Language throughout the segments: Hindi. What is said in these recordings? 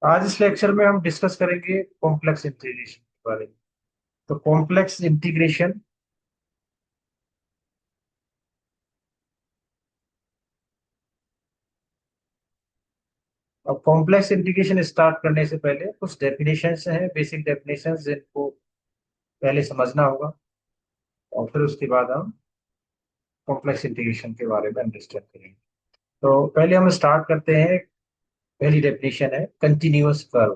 आज इस लेक्चर में हम डिस्कस करेंगे कॉम्प्लेक्स इंटीग्रेशन के बारे में। तो कॉम्प्लेक्स इंटीग्रेशन, अब कॉम्प्लेक्स इंटीग्रेशन स्टार्ट करने से पहले कुछ डेफिनेशंस हैं, बेसिक डेफिनेशंस जिनको पहले समझना होगा और फिर उसके बाद हम कॉम्प्लेक्स इंटीग्रेशन के बारे में अंडरस्टैंड करेंगे। तो पहले हम स्टार्ट करते हैं। पहली डेफिनेशन है कंटिन्यूअस कर्व।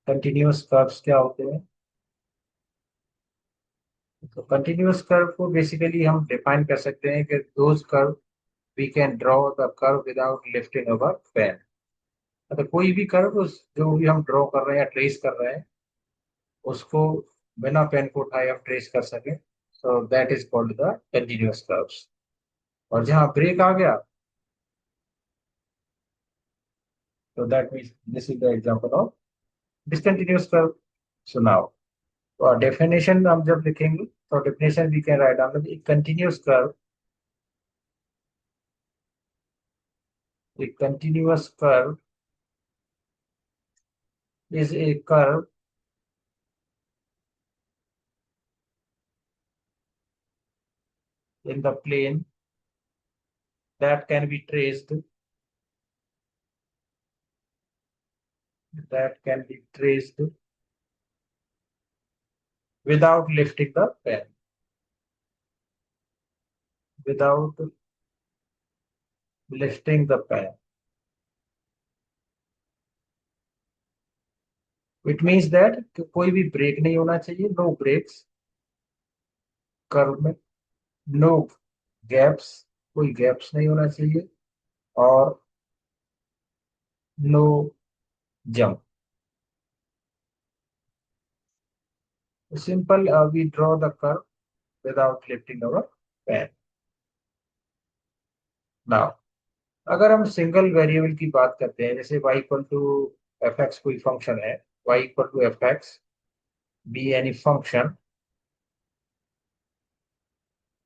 कंटिन्यूअस कर्व्स क्या होते हैं? तो कंटिन्यूअस कर्व को बेसिकली हम डिफाइन कर सकते हैं कि those curve we can draw the curve without lifting our pen. मतलब कोई भी कर्व उस जो भी हम ड्रॉ कर रहे हैं या ट्रेस कर रहे हैं उसको बिना पेन को उठाए हम ट्रेस कर सकें, so that is called the continuous curves. और जहाँ ब्रेक आ गया तो that means this is the example of discontinuous curve. So now definition हम जब लिखेंगे तो definition we can write down continuous curve. A continuous curve is a curve in the plane that can be traced, that can be traced without lifting the pen, without lifting the pen. It means that कि कोई भी ब्रेक नहीं होना चाहिए, नो ब्रेक्स कर्व में, नो गैप्स, कोई गैप्स नहीं होना चाहिए, और no jump. Simple we draw the curve without lifting our pen. Now अगर हम सिंगल वेरिएबल की बात करते हैं, जैसे y equal to f x कोई फंक्शन है, y equal to f x be any function,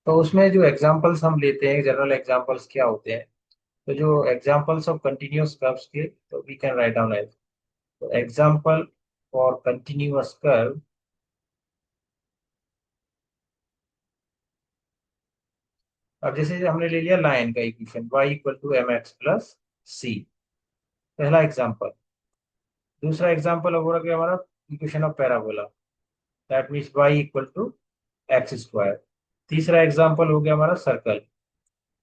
तो उसमें जो एग्जांपल्स हम लेते हैं, जनरल एग्जांपल्स क्या होते हैं? तो जो एग्जांपल्स ऑफ कंटिन्यूअस कर्व्स के, तो we can write down as, तो एग्जांपल फॉर कंटिन्यूअस कर्व। अब जैसे हमने ले लिया लाइन का equation y equal to m x plus c, पहला एग्जांपल। दूसरा एग्जांपल हो गया हमारा equation of parabola, that means y equal to x square. तीसरा एग्जांपल हो गया हमारा circle,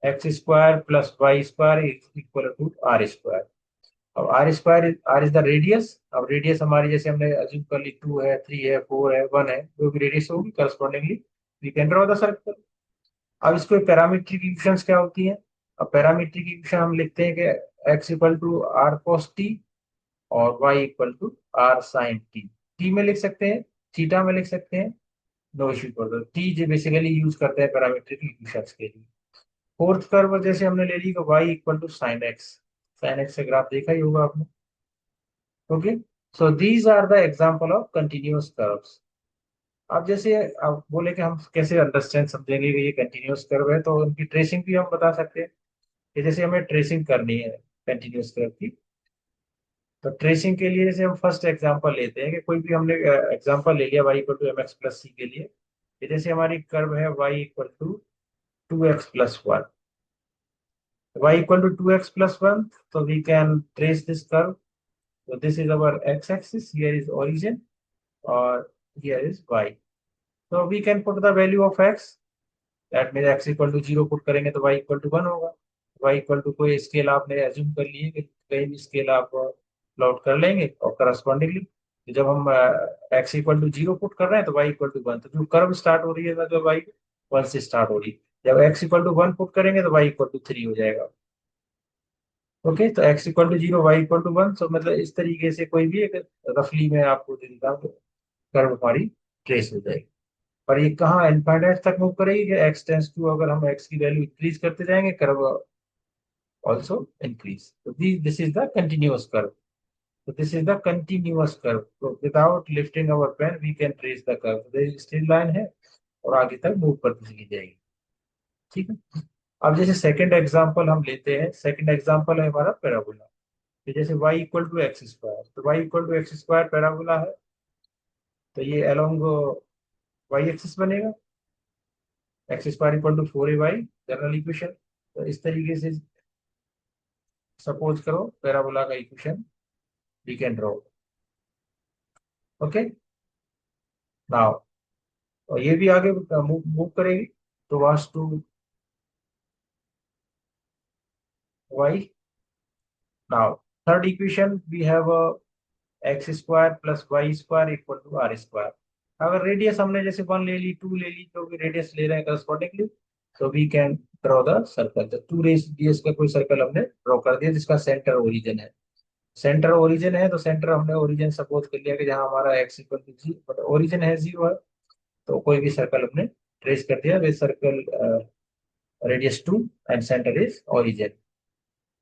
x square plus y square equal to r square. अब r square, r is the radius. अब रेडियस हमारी जैसे हमने अज्यूम कर ली 2 है, 3 है, 4 है, 1 है, जो भी रेडियस होगी correspondingly we can draw the circle. अब इसको पैरामीट्रिक इक्वेशंस क्या होती हैं? अब पैरामीट्रिक इक्वेशन हम लिखते हैं कि x equal to r cos t और y equal to r sine t. T में लिख सकते हैं, थीटा में लिख सकते हैं, नो इश्यू कर दो। टी जो बेसिकली यूज करते हैं पैरामीट्रिक इक्वेशंस के लिए। फोर्थ कर्व जैसे हमने ले ली कि y equal to sine x, sine x से ग्राफ देखा ही होगा आपने। Okay, so these are the example of continuous curves. अब जैसे आप बोले कि हम कैसे अंडरस्टैंड समझेंगे कि ये कंटिन्यूअस कर्व है, तो उनकी ट्रेसिंग भी हम बता सकते हैं कि जैसे हमें ट्रेसिंग करनी है कंटिन्यूअस कर्व की। तो ट्रेसिंग के लिए जैसे हम फर्स्ट एग्जांपल लेते हैं कि कोई भी हमने एग्जांपल ले लिया y equal to m x plus c के लिए, कि जैसे हमारी कर्व है y equal to 2x+1, y equal to 2x+1, so we can trace this curve. So this is our x-axis, here is origin, or here is y. So we can put the value of x, that means x equal to 0 put करेंगे तो y इक्वल टू 1 होगा। y इक्वल टू कोई स्केल आपने एज्यूम कर लिए कि कहीं भी स्केल आप प्लॉट कर लेंगे, और करस्पॉन्डिंगली जब हम x इक्वल टू 0 पुट कर रहे हैं तो y इक्वल टू 1, तो जो कर्व स्टार्ट हो रही है मतलब y 1 से स्टार्ट हो रही है। जब x इक्वल टू 1 पुट करेंगे तो y इक्वल टू 3 हो जाएगा। ओके, तो x equal to 0, y equal to 1, so मतलब इस तरीके से कोई भी एक रफली मैं आपको दे देता हूँ, कर्व हमारी ट्रेस हो जाएगी। पर ये कहाँ इनफाइनाइट तक मूव करेगी कि x टेंस टू, अगर हम x की वैल्यू इंक्रीज करते जाएंगे कर्व ऑल्सो इंक्रीज। तो this is the continuous curve. तो this is the continuous curve, तो without lifting our pen we can trace the curve. Straight line है और आगे तक मूव करती चली जाएगी। ठीक है। अब जैसे सेकंड एग्जांपल हम लेते हैं, सेकंड एग्जांपल है हमारा पैराबोला। तो जैसे y equal to x square, तो y equal to x square parabola है, तो ये अलोंग y एक्सिस बनेगा, x square equal to 4ay, general equation. तो इस तरीके से सपोज करो पैराबोला का equation we can draw. Okay, now और ये भी आगे मूव मूव करेगी तो was to y। Now third equation we have x square plus y square equal to r square. अगर रेडियस हमने जैसे 1 ले ली, 2 ले ली, जो भी रेडियस ले रहे हैं करस्पॉन्डिंगली, तो we can draw the circle. तो 2 रेडियस का कोई सर्कल हमने ड्रॉ कर दिया जिसका सेंटर ओरिजिन है। सेंटर ओरिजिन है तो सेंटर हमने ओरिजिन सपोज कर लिया कि जहां हमारा एक्स इक्वल टू जी, बट ओरिजिन है 0 है, तो कोई भी सर्कल हमने ट्रेस कर दिया with circle radius 2 and centre is origin.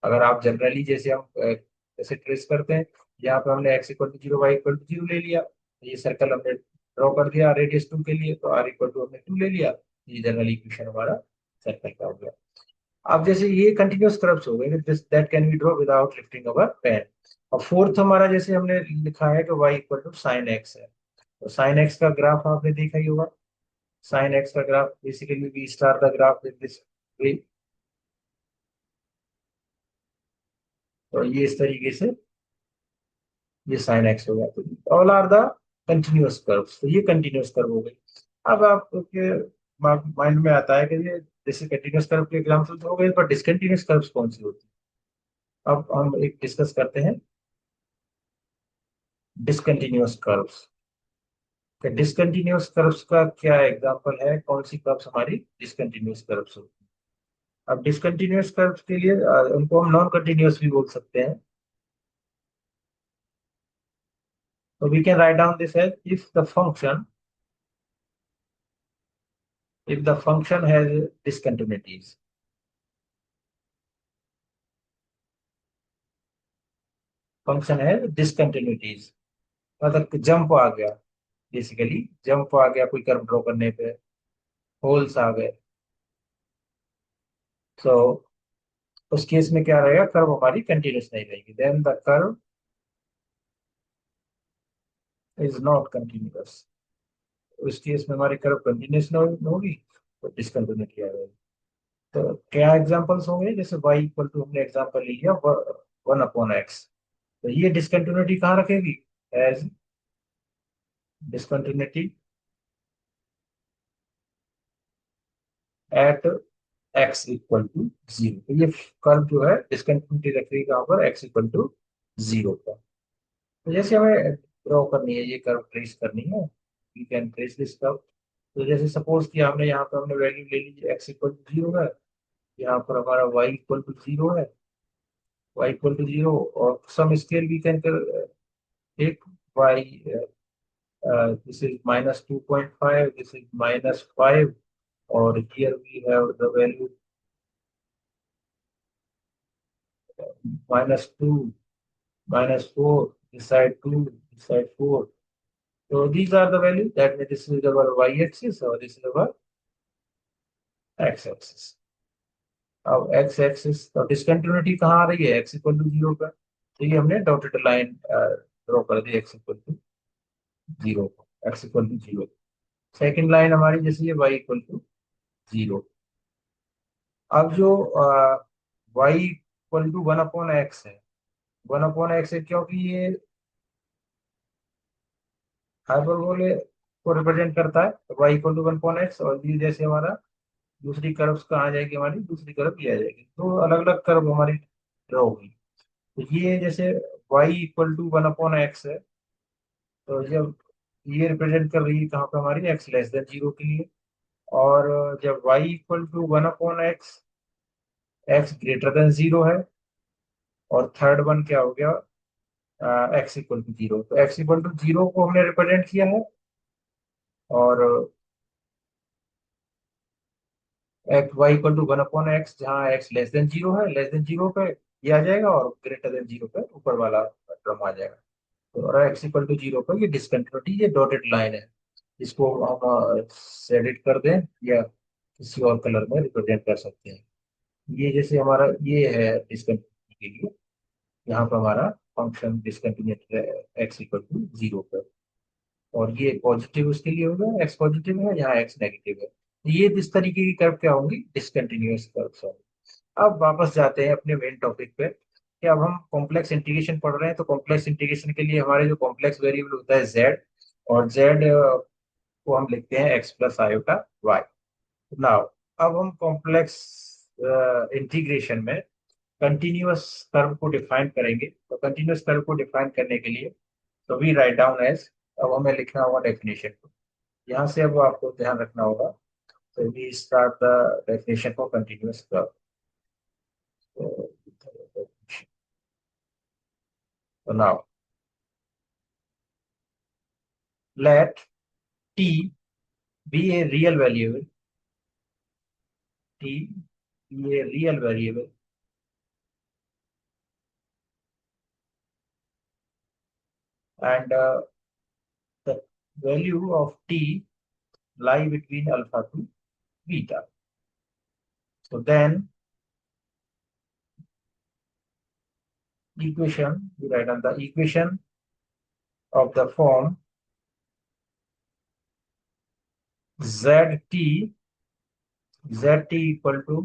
अगर आप जनरली जैसे हम जैसे ट्रेस करते हैं, यहाँ पे हमने x equal to zero, y equal to zero ले लिया, तो ये सर्कल हमने ड्रॉ कर दिया रेडियस 2 के लिए, तो आर इक्वल टू हमने 2 ले लिया, ये जनरल इक्वेशन हमारा सर्कल का हो गया। अब जैसे ये कंटिन्यूअस कर्व्स हो गए, this that can be draw without lifting our pen. और फोर्थ हमारा जैसे हमने लिखा है कि y equal to sine x है, तो साइन एक्स का ग्राफ आपने देखा ही होगा। साइन एक्स का graph basically we start the graph with this way. तो ये इस तरीके से ये साइन एक्स हो गया, तो all are the continuous curves, तो ये कंटिन्यूअस कर्व हो गई। अब आपके माइंड में आता है कि ये जैसे कंटिन्यूअस कर्व के एग्जांपल तो हो गए, पर डिसकंटिन्यूअस कर्व्स कौन सी होती है? अब हम एक डिस्कस करते हैं डिसकंटिन्यूअस कर्व्स। कि डिसकंटिन्यूअस कर्व्स का क्या एग्जांपल है, कौन सी कर्व्स हमारी डिसकंटिन्यूअस कर्व्स होती है? अब डिसकंटिन्यूअस कर्व्स के लिए उनको हम नॉन कंटिन्यूअस भी बोल सकते हैं। तो we can write down this as if the function has discontinuities। Function है डिसकंटिन्यूटीज, मतलब जंप आ गया, बेसिकली जंप आ गया कोई कर्व ड्रॉ करने पे, होल्स आ गए, तो उस केस में क्या रहेगा, कर्व हमारी कंटिन्यूस नहीं रहेगी, then the curve is not continuous. उस केस में हमारी कर्व कंटिन्यूस होगी, तो डिसकंटिन्यूटी आ जाएगी। तो क्या एग्जांपल्स होंगे, जैसे y इक्वल टू हमने एग्जांपल ले लिया 1/x, तो ये डिसकंटिन्यूटी कहाँ रखेगी, as discontinuity at x equal to zero. तो ये कर्व जो है डिसकंटिन्यूटी रख रही है कहाँ पर, एक्स इक्वल टू जीरो पर। तो जैसे हमें ड्रॉ करनी है, ये कर्व ट्रेस करनी है, we can trace this curve. तो जैसे सपोज कि हमने यहाँ पर हमने वैल्यू ले ली एक्स इक्वल टू जीरो है, यहाँ पर हमारा वाई इक्वल टू जीरो है, वाई इक्वल टू जीरो, और some scale we can take y, this is -2.5, this is -5, और here we have the value -2, -4, this side 2, this side 4. So these are the values. That means this is our y-axis or this is our x-axis. अब x-axis तो डिसकंटिन्यूटी कहाँ आ रही है, x इक्वल टू जीरो पर, तो ये हमने डॉटेड लाइन ड्रॉ कर दी x इक्वल टू जीरो पर, x equal to zero. Second line हमारी जैसे ये y इक्वल टू जीरो। अब जो y इक्वल टू 1/x है, 1/x है क्योंकि ये हाइपरबोले को रिप्रेजेंट करता है, y इक्वल टू 1/x, और ये जैसे हमारा दूसरी कर्व कहाँ आ जाएगी, हमारी दूसरी कर्व ये आ जाएगी, तो अलग अलग कर्व हमारी ड्रॉ होगी। तो ये जैसे y इक्वल टू 1/x है, तो जब ये रिप्रेजेंट कर रही है कहाँ पे हमारी x लेस देन जीरो के लिए, और जब y equal to 1/x, x greater than zero है, और थर्ड वन क्या हो गया, x इक्वल टू जीरो। तो x इक्वल टू जीरो को हमने रिप्रेजेंट किया है, और x Y equal to 1/x, जहाँ x लेस देन जीरो है, लेस देन जीरो पे ये आ जाएगा, और ग्रेटर देन जीरो पे ऊपर वाला टर्म आ जाएगा। तो और x इक्वल टू जीरो पर ये डिसकंटिन्यूटी, ये डॉटेड लाइन है, इसको हम एडिट कर दें या किसी और कलर में रिप्रेजेंट कर सकते हैं। ये जैसे हमारा ये है डिसकंटिन्यूटी के लिए, यहाँ पर हमारा फंक्शन डिसकंटिन्यूट एक्स इक्वल टू 0 पर, और ये पॉजिटिव उसके लिए होगा, एक्स पॉजिटिव है, यहाँ एक्स नेगेटिव है, तो ये इस तरीके की कर्व क्या होंगी, डिसकंटिन्यूअस कर्व। अब वापस जाते हैं अपने मेन टॉपिक पे कि अब हम कॉम्प्लेक्स इंटीग्रेशन पढ़ रहे हैं, तो कॉम्प्लेक्स इंटीग्रेशन के लिए हमारे जो कॉम्प्लेक्स वेरिएबल होता है जेड, और जेड को हम लिखते हैं x plus iota y. Now अब हम कॉम्प्लेक्स इंटीग्रेशन में कंटिन्यूअस कर्व को डिफाइन करेंगे, तो कंटिन्यूअस कर्व को डिफाइन करने के लिए तो वी राइट डाउन एज, अब हमें लिखना होगा डेफिनेशन को, यहाँ से अब आपको ध्यान रखना होगा। तो we start the definition for continuous curve. So now let t be a real variable, t be a real variable, and the value of t lie between alpha to beta. So then equation, we write on the equation of the form zt zt equal to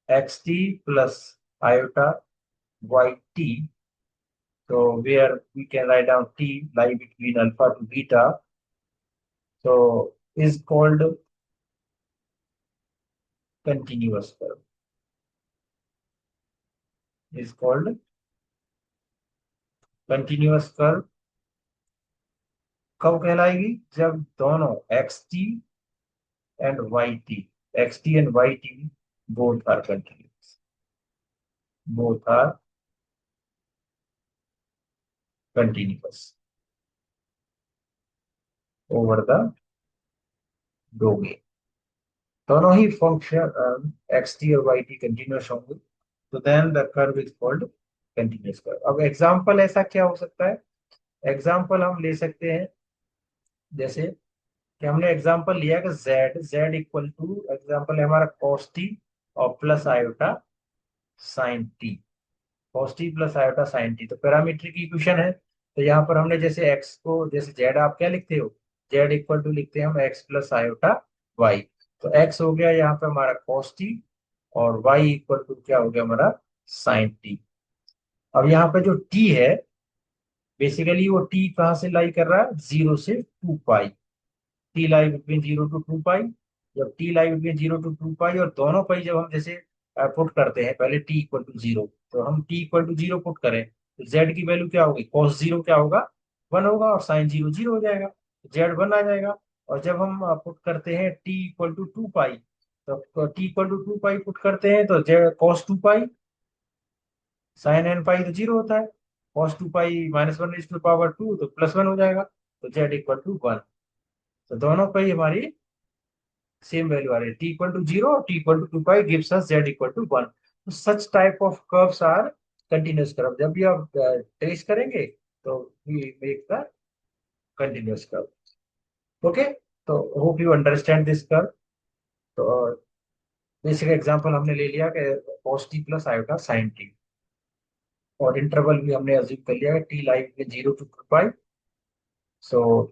xt plus iota yt. So where we can write down t lie between alpha to beta, so is called continuous curve, is called continuous curve. कब कहलाएगी, जब दोनों x t and y t, x t and y t both are continuous, both are continuous over the domain. दोनों ही फंक्शन एक्स टी और वाई टी कंटिन्यूअस होंगे, तो then the curve is called continuous curve. अब एग्जांपल ऐसा क्या हो सकता है, एग्जांपल हम ले सकते हैं, जैसे कि हमने एग्जांपल लिया कि z z equal to, example है हमारा cos t और plus iota sine t, cos t plus iota sine t, तो पैरामीट्रिक इक्वेशन है। तो यहाँ पर हमने जैसे x को, जैसे z आप क्या लिखते हो, z इक्वल टू लिखते हैं हम x प्लस आयोटा y, तो x हो गया यहाँ पे हमारा cos t, और y इक्वल टू क्या हो गया हमारा साइन टी। अब यहाँ पे जो t है, बेसिकली वो t कहाँ से लाई कर रहा है, 0 से 2 पाई, टी लाई बिटवीन 0 to 2 पाई। जब टी लाई बिटवीन 0 to 2 पाई, और दोनों पाई जब हम जैसे पुट करते हैं, पहले टी इक्वल टू जीरो, तो हम t equal to zero put करें, तो जेड की वैल्यू क्या होगी, कॉस जीरो क्या होगा, 1 होगा, और साइन जीरो जीरो हो जाएगा, जेड 1 आ जाएगा। और जब हम पुट करते हैं टी इक्वल टू 2 पाई, तो t equal to 2 pi put करते हैं, तो z cos 2 pi, sine n pi तो जीरो होता है, cos 2 pi -1 is to power 2, तो +1 हो जाएगा, तो जेड इक्वल टू 1। तो दोनों पाई हमारी सेम वैल्यू आ रही है, टी इक्वल टू जीरो और t equal to 2 pi gives us z equal to 1। तो such type of curves are continuous curve, जब भी आप ट्रेस करेंगे तो we make the continuous curve. Okay, तो hope you understand this curve. तो बेसिक एग्जांपल हमने ले लिया कि cos t plus iota sine t, और इंटरवल भी हमने अज्यूम कर लिया है टी लाइक में 0 to 2 pi, so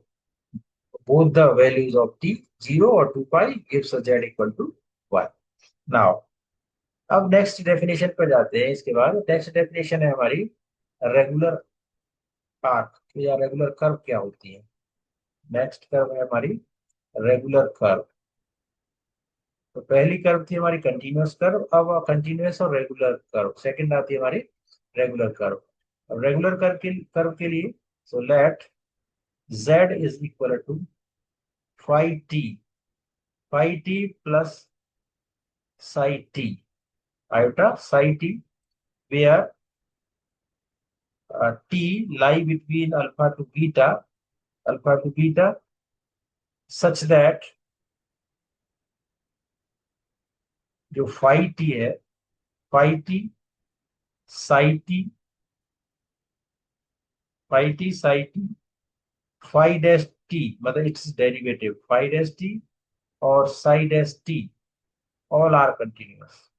both the values of t 0 और 2 पाई gives us z equal to 1। now अब नेक्स्ट डेफिनेशन पर जाते हैं, इसके बाद नेक्स्ट डेफिनेशन है हमारी रेगुलर आर्क या रेगुलर कर्व क्या होती है। नेक्स्ट कर्व है हमारी रेगुलर कर्व। तो पहली कर्व थी हमारी कंटिन्यूअस कर्व, अब कंटिन्यूअस और रेगुलर कर्व सेकंड आती है हमारी रेगुलर कर्व। अब रेगुलर कर्व के लिए, so let z is equal to five t plus psi t iota psi t, where t lie between alpha to beta such that जो फाई टी है, phi t psi t, phi t psi t, phi dash t मतलब it's derivative phi dash t और psi dash T all are continuous.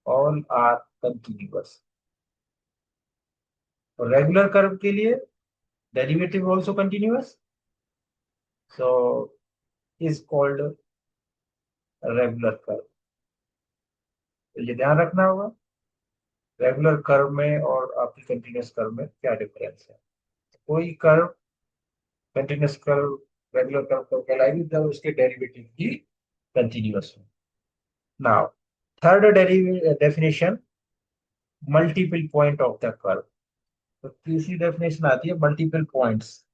All are continuous. और रेगुलर कर्व के लिए derivative also continuous, so is called regular curve. तो ये ध्यान रखना होगा, रेगुलर कर्व में और आपकी कंटिन्यूअस कर्व में क्या डिफरेंस है। कोई curve continuous curve regular curve को कहलाएगी जब उसके डेरिवेटिव की कंटिन्यूअस हो। Now third definition, multiple point of the curve. तो तीसरी डेफिनेशन आती है multiple points.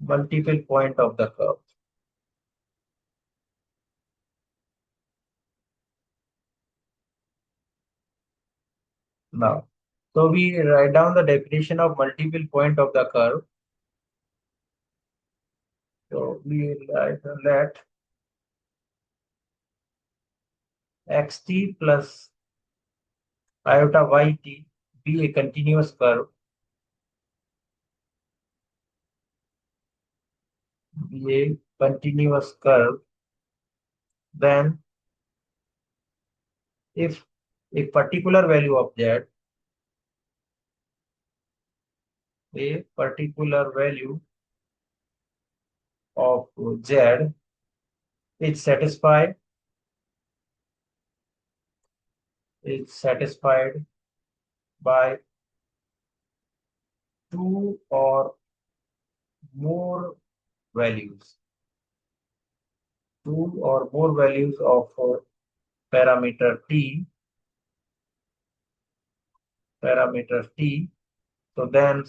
Multiple point of the curve. Now, so we write down the definition of multiple point of the curve. So we write let xt plus iota yt be a continuous curve, then if a particular value of z, a particular value of z is satisfied by two or more values, of parameter t, so then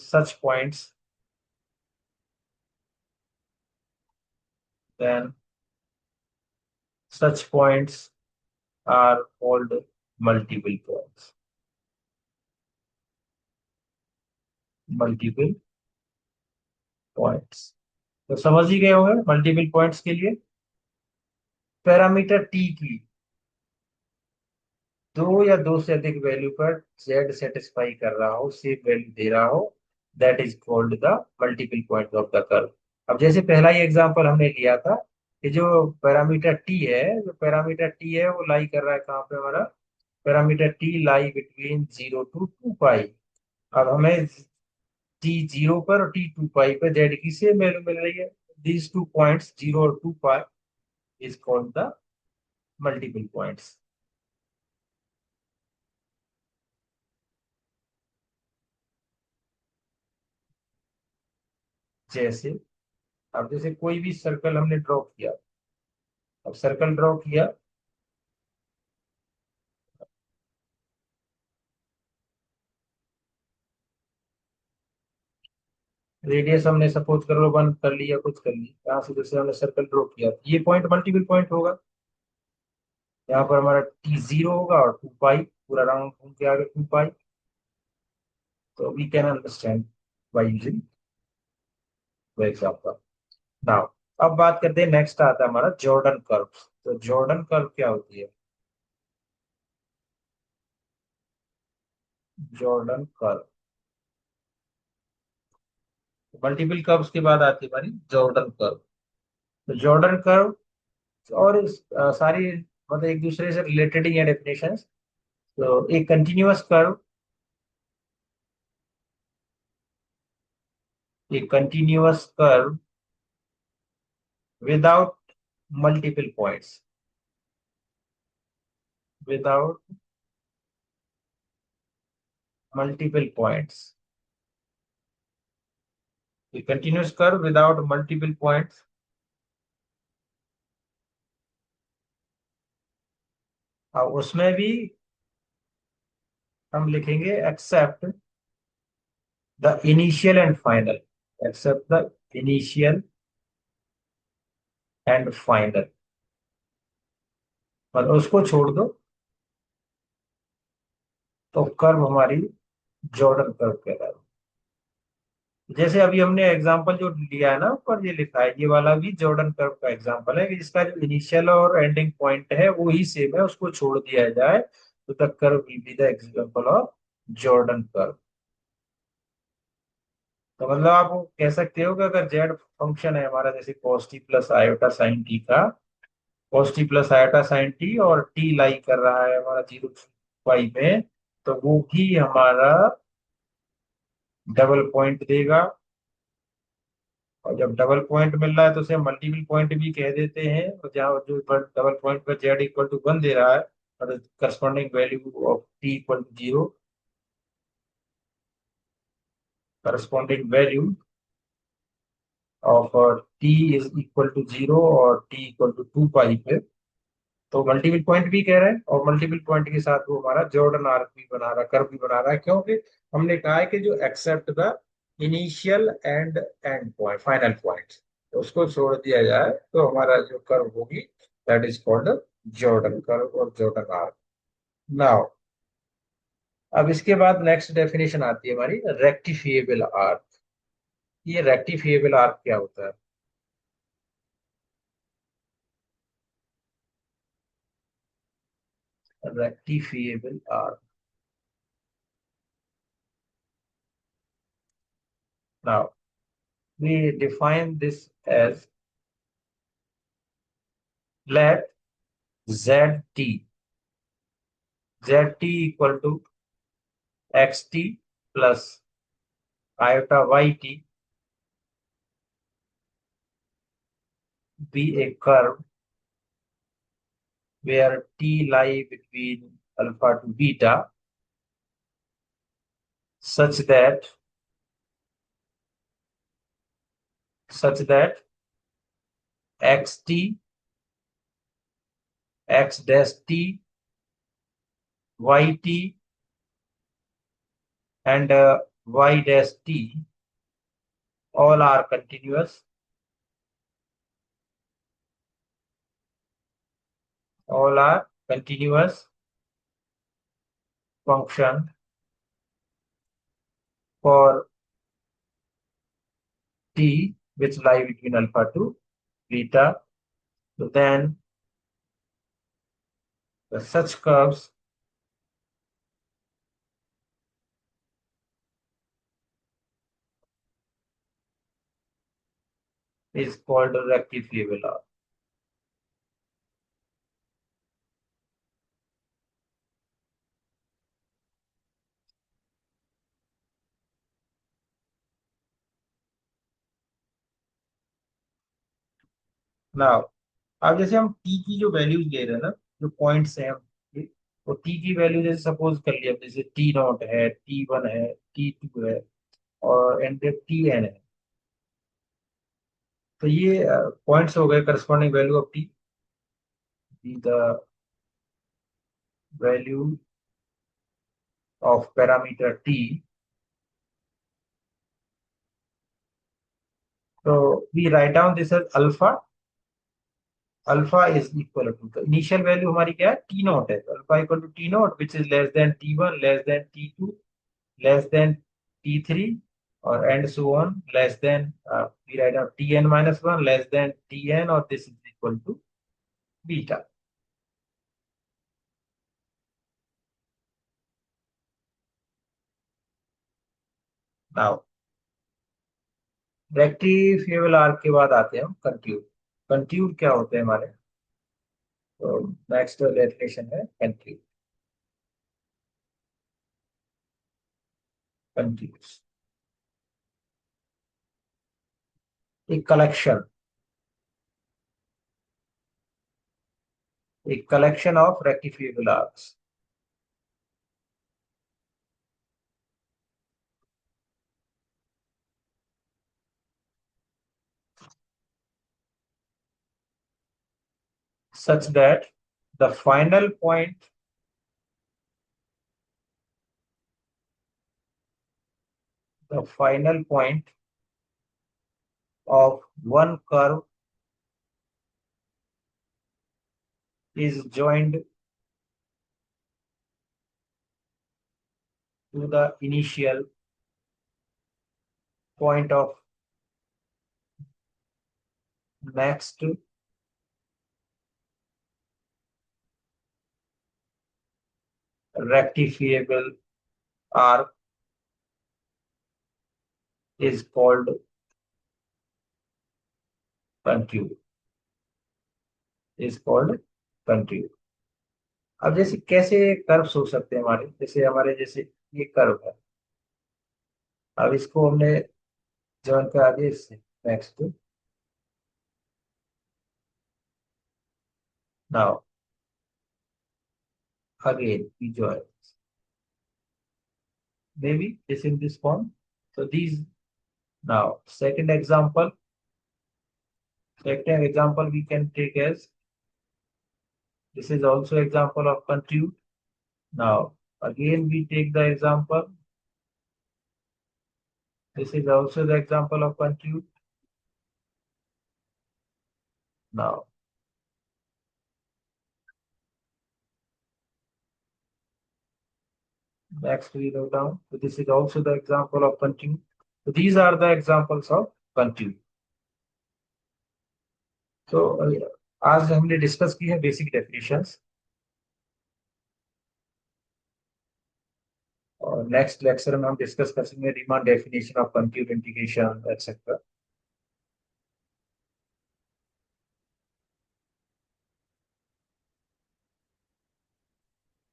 then such points are called multiple points. Multiple points. तो समझ ही गए होंगे मल्टीपल पॉइंट्स के लिए पैरामीटर टी की दो या दो से अधिक वैल्यू पर जेड सेटिस्फाई कर रहा हो, सेम वैल्यू दे रहा हो, that is called the multiple point of the curve. अब जैसे पहला ही एग्जांपल हमने लिया था कि जो पैरामीटर टी है वो लाई कर रहा है कहाँ पे हमारा, parameter T lie between 0 to 2 पाई। अब हमें टी 0 पर और टी 2 पाई पर जेड की सेम वैल्यू मिल रही है। दीज 2 पॉइंट्स 0 और 2 pi is called the multiple points. जैसे अब जैसे कोई भी सर्कल हमने ड्रॉ किया, अब सर्कल ड्रॉ किया, रेडियस हमने सपोज करो 1 कर लिया, कुछ कर लिया, यहाँ से जैसे हमने सर्कल ड्रॉ किया, ये पॉइंट मल्टीपल पॉइंट होगा। यहाँ पर हमारा टी 0 होगा और 2 पाई पूरा राउंड घूम के आ गया 2 पाई। तो we can understand by using वो एग्जांपल। नाउ अब बात करते हैं, नेक्स्ट आता है हमारा जॉर्डन कर्व। तो जॉर्डन कर्व क्या होती है? जॉर्डन कर्व, मल्टीपल कर्व्स के बाद आती है हमारी जॉर्डन कर्व। तो जॉर्डन कर्व और सारी मतलब एक दूसरे से रिलेटेड ही है डेफिनेशन। तो एक continuous curve without multiple points, without multiple points, continuous curve without multiple points. और उसमें भी हम लिखेंगे the initial and final except the initial and final, मतलब उसको छोड़ दो तो कर्व हमारी जॉर्डन कर्व कहलाएगी। जैसे अभी हमने एग्जांपल जो लिया है ना ऊपर ये लिखा है, ये वाला भी जॉर्डन कर्व का एग्जांपल है कि जिसका जो इनिशियल और एंडिंग पॉइंट है वो ही सेम है, उसको छोड़ दिया जाए तो the curve will be the example of Jordan curve. तो मतलब आप कह सकते हो कि अगर जेड फंक्शन है हमारा, जैसे cos t plus iota sine T का, cos t plus iota sine t, और टी लाई कर रहा है हमारा 0 में, तो वो भी हमारा डबल पॉइंट देगा। और जब डबल पॉइंट मिल रहा है तो उसे मल्टीपल पॉइंट भी कह देते हैं, और जहाँ जो डबल पॉइंट पर जेड इक्वल टू 1 दे रहा है, और corresponding value of t equal to 0, corresponding value of t is equal to 0 और टी इक्वल टू 2 पाई पे, तो मल्टीपल पॉइंट भी कह रहे हैं, और मल्टीपल पॉइंट के साथ वो हमारा जॉर्डन आर्क भी बना रहा, कर्व भी बना रहा है, क्योंकि हमने कहा है कि जो except the initial and end point, final point, तो उसको छोड़ दिया जाए तो हमारा जो कर्व होगी, that is called Jordan curve और जॉर्डन आर्क। नाउ अब इसके बाद नेक्स्ट डेफिनेशन आती है हमारी रेक्टिफिएबल आर्क। ये रेक्टिफिएबल आर्क क्या होता है? Rectifiable arc, now we define this as, let zt zt equal to xt plus iota yt be a curve where t lie between alpha to beta, such that xt, x dash t, yt and y dash t all are continuous, all are continuous function for t which lie between alpha to beta. So then such curves is called a rectifiable arc. Now अब जैसे हम t की जो वैल्यूज ले रहे हैं ना, जो पॉइंट्स हैं हम, तो t की वैल्यू जैसे सपोज कर लिया, जैसे टी नॉट है, t1 है, t2 है, और एंड टी एन है, तो ये पॉइंट्स हो गए corresponding value of t, the value of parameter t। तो we write down this as alpha, alpha is equal to, तो इनिशियल वैल्यू हमारी क्या है, टी नॉट है, तो alpha equal to t not which is less than t1, less than t2, less than T3, or and so on, less than we write out Tn minus 1 less than Tn, or this is equal to beta. Now rectifiable arc के बाद आते हैं हम कंट्यूर। कंट्यूर क्या होते हैं हमारे? तो नेक्स्ट डेफिनेशन है कंट्यूर। कंट्यूर्स एक कलेक्शन, एक collection of rectifiable arcs such that the final point, the final point of one curve is joined to the initial point of next rectifiable arc is called contour, is called contour. अब जैसे कैसे कर्व्स हो सकते हैं हमारे, जैसे हमारे जैसे ये कर्व है, अब इसको हमने जॉइन करा दिया इससे next. Now again we join, maybe this in this form. So these, now second example we can take as, this is also example of contour. Now again we take the example, this is also the example of contour. Now next we go down, so this is also the example of contour. So these are the examples of contour. So आज हमने डिस्कस की है बेसिक डेफिनेशंस, और नेक्स्ट लेक्चर में हम डिस्कस करेंगे Riemann definition of contour integration etcetera.